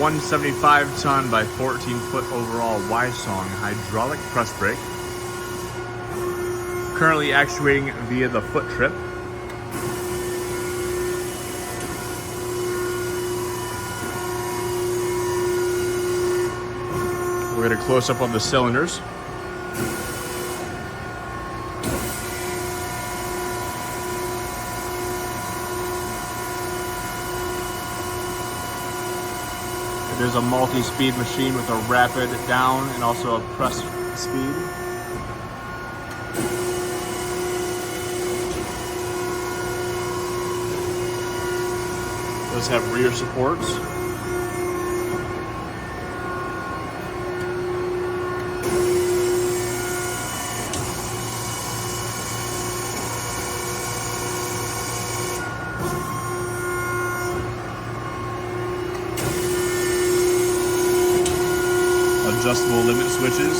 175-ton by 14-foot overall Wysong hydraulic press brake. Currently actuating via the foot trip. We're going to close up on the cylinders. It is a multi-speed machine with a rapid down and also a press speed. It does have rear supports. Adjustable limit switches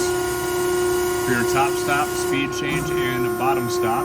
for your top stop, speed change, and bottom stop.